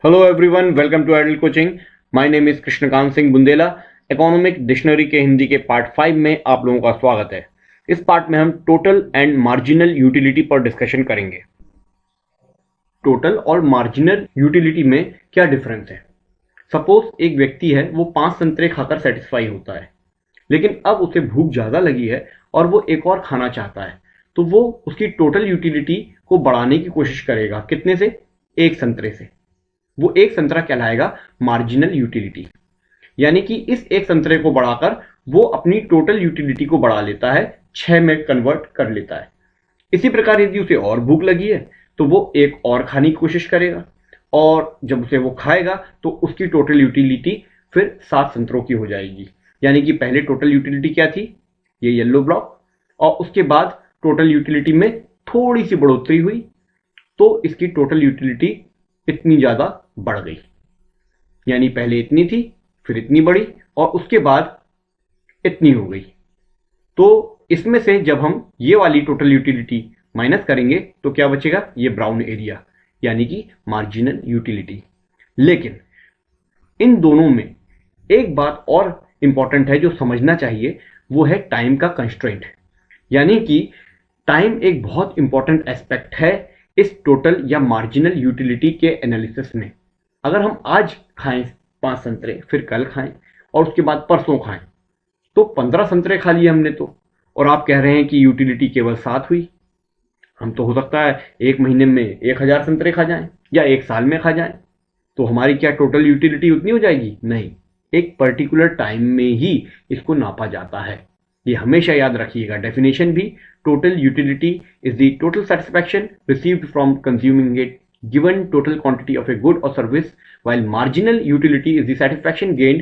Hello everyone, welcome to ideal coaching. My name is Krishnakant Singh Bundela. Economic dictionary के हिंदी के part 5 में आप लोगों का स्वागत है। इस पार्ट में हम टोटल एंड मार्जिनल यूटिलिटी पर डिस्कशन करेंगे। टोटल और मार्जिनल यूटिलिटी में क्या डिफरेंस है। सपोज एक व्यक्ति है, वो 5 संतरे खाकर सेटिस्फाई होता है, लेकिन अब उसे भूख ज्यादा लगी है और वो एक और खाना चाहता है, तो वो उसकी टोटल यूटिलिटी को बढ़ाने की कोशिश करेगा। कितने से? एक संतरे से। वो एक संतरा कहलाएगा मार्जिनल यूटिलिटी। यानी कि इस एक संतरे को बढ़ाकर वो अपनी टोटल यूटिलिटी को बढ़ा लेता है, 6 में कन्वर्ट कर लेता है। इसी प्रकार यदि उसे और भूख लगी है तो वो एक और खाने की कोशिश करेगा, और जब उसे वो खाएगा तो उसकी टोटल यूटिलिटी फिर 7 संतरों की हो जाएगी। यानी कि पहले टोटल यूटिलिटी क्या थी, ये येलो ब्लॉक, और उसके बाद टोटल यूटिलिटी में थोड़ी सी बढ़ोतरी हुई, तो इसकी टोटल यूटिलिटी इतनी ज्यादा बढ़ गई। यानी पहले इतनी थी, फिर इतनी बढ़ी, और उसके बाद इतनी हो गई। तो इसमें से जब हम ये वाली टोटल यूटिलिटी माइनस करेंगे तो क्या बचेगा? ये ब्राउन एरिया, यानी कि मार्जिनल यूटिलिटी। लेकिन इन दोनों में एक बात और इंपॉर्टेंट है जो समझना चाहिए, वो है टाइम का कंस्ट्रेंट। यानी कि टाइम एक बहुत इंपॉर्टेंट एस्पेक्ट है इस टोटल या मार्जिनल यूटिलिटी के एनालिसिस में। अगर हम आज खाएं 5 संतरे, फिर कल खाएं, और उसके बाद परसों खाएं, तो 15 संतरे खा लिए हमने तो, और आप कह रहे हैं कि यूटिलिटी केवल 7 हुई। हम तो हो सकता है एक महीने में 1000 संतरे खा जाएं या एक साल में खा जाएं, तो हमारी क्या टोटल यूटिलिटी उतनी हो जाएगी? नहीं, एक पर्टिकुलर टाइम में ही इसको नापा जाता है। ये हमेशा याद रखिएगा। डेफिनेशन भी, total utility is the total satisfaction received from consuming it given total quantity of a good or service, while marginal utility is the satisfaction gained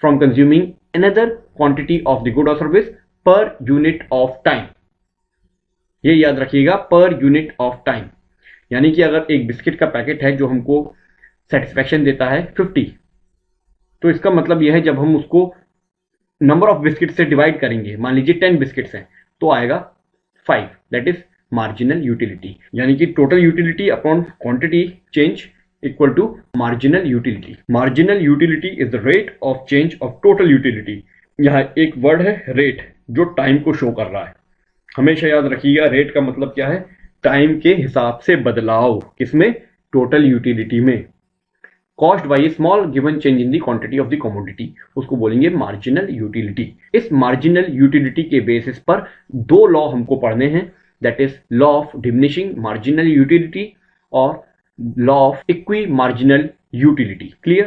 from consuming another quantity of the good or service per unit of time। ये याद रखिएगा, per unit of time. यानी कि अगर एक biscuit का packet है जो हमको सेटिस्फैक्शन देता है 50, तो इसका मतलब यह है जब हम उसको नंबर ऑफ बिस्किट से डिवाइड करेंगे, मान लीजिए 10 बिस्किट्स हैं, तो आएगा 5, दैट इज मार्जिनल यूटिलिटी। यानी कि total utility upon quantity change equal to marginal utility. Marginal utility is the rate of change of total utility. यहाँ एक वर्ड है रेट, जो टाइम को शो कर रहा है। हमेशा याद रखिएगा, रेट का मतलब क्या है? टाइम के हिसाब से बदलाव। किसमें? टोटल यूटिलिटी में। Cost by small given change in the quantity of the commodity, उसको बोलेंगे मार्जिनल यूटिलिटी। इस मार्जिनल यूटिलिटी के बेसिस पर 2 लॉ हमको पढ़ने हैं, that is law of diminishing marginal utility और law of equi marginal utility। clear?